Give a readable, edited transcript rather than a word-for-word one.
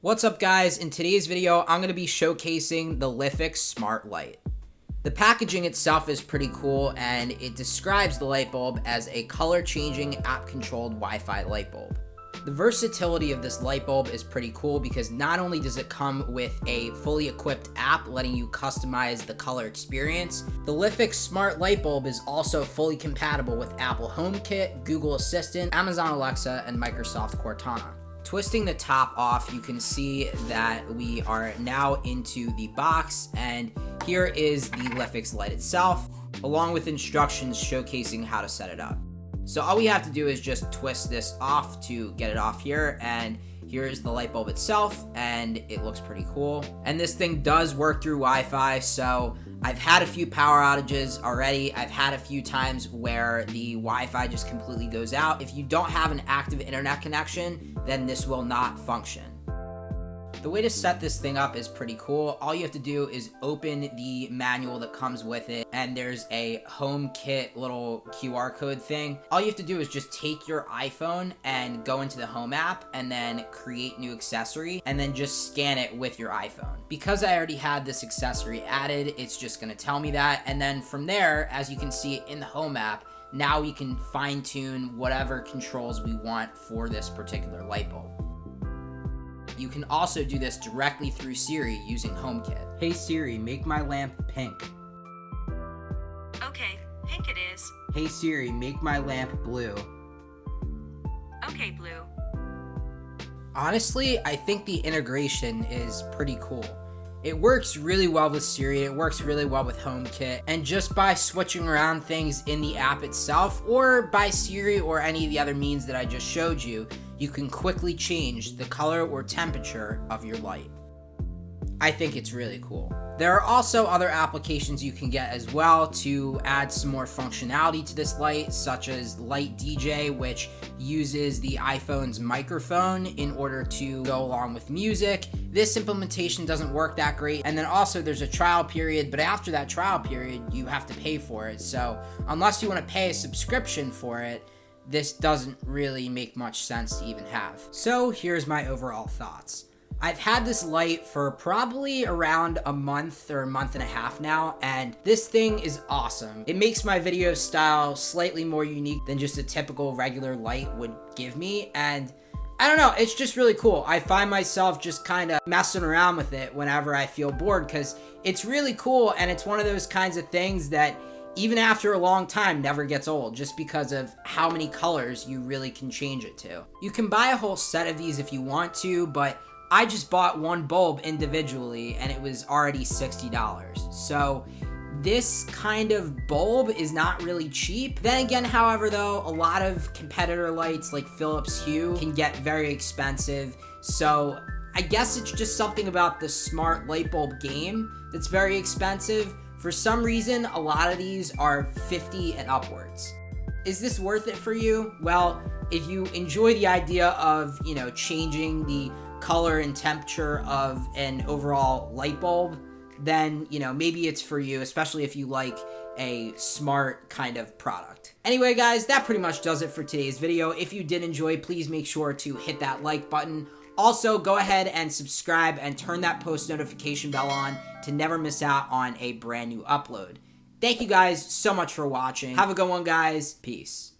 What's up guys, in today's video I'm going to be showcasing the Lifx Smart Light. The packaging itself is pretty cool and it describes the light bulb as a color changing app controlled Wi-Fi light bulb. The versatility of this light bulb is pretty cool because not only does it come with a fully equipped app letting you customize the color experience, the Lifx Smart Light Bulb is also fully compatible with Apple HomeKit, Google Assistant, Amazon Alexa, and Microsoft Cortana. Twisting the top off, you can see that we are now into the box, and here is the Lifx light itself, along with instructions showcasing how to set it up. So all we have to do is just twist this off to get it off here, and here's the light bulb itself, and it looks pretty cool. And this thing does work through Wi-Fi, so I've had a few power outages already. I've had a few times where the Wi-Fi just completely goes out. If you don't have an active internet connection, then this will not function. The way to set this thing up is pretty cool. All you have to do is open the manual that comes with it, and there's a HomeKit little QR code thing. All you have to do is just take your iPhone and go into the Home app and then create new accessory and then just scan it with your iPhone. Because I already had this accessory added, it's just gonna tell me that, and then from there, as you can see in the Home app, now we can fine tune whatever controls we want for this particular light bulb. You can also do this directly through Siri using HomeKit. Hey Siri, make my lamp pink. Okay, pink it is. Hey Siri, make my lamp blue. Okay, blue. Honestly, I think the integration is pretty cool. It works really well with Siri, it works really well with HomeKit, and just by switching around things in the app itself, or by Siri or any of the other means that I just showed you, you can quickly change the color or temperature of your light. I think it's really cool. There are also other applications you can get as well to add some more functionality to this light, such as Light DJ, which uses the iPhone's microphone in order to go along with music. This implementation doesn't work that great, and then also there's a trial period, but after that trial period, you have to pay for it. So unless you want to pay a subscription for it, this doesn't really make much sense to even have. So here's my overall thoughts. I've had this light for probably around a month or a month and a half now, and this thing is awesome. It makes my video style slightly more unique than just a typical regular light would give me, and I don't know, it's just really cool. I find myself just kind of messing around with it whenever I feel bored because it's really cool, and it's one of those kinds of things that even after a long time never gets old just because of how many colors you really can change it to. You can buy a whole set of these if you want to, but I just bought one bulb individually and it was already $60. So this kind of bulb is not really cheap. Then again, however, though, a lot of competitor lights like Philips Hue can get very expensive. So I guess it's just something about the smart light bulb game that's very expensive. For some reason, a lot of these are $50 and upwards. Is this worth it for you? Well, if you enjoy the idea of, changing the color and temperature of an overall light bulb, then, maybe it's for you, especially if you like a smart kind of product. Anyway, guys, that pretty much does it for today's video. If you did enjoy, please make sure to hit that like button. Also, go ahead and subscribe and turn that post notification bell on to never miss out on a brand new upload. Thank you guys so much for watching. Have a good one, guys. Peace.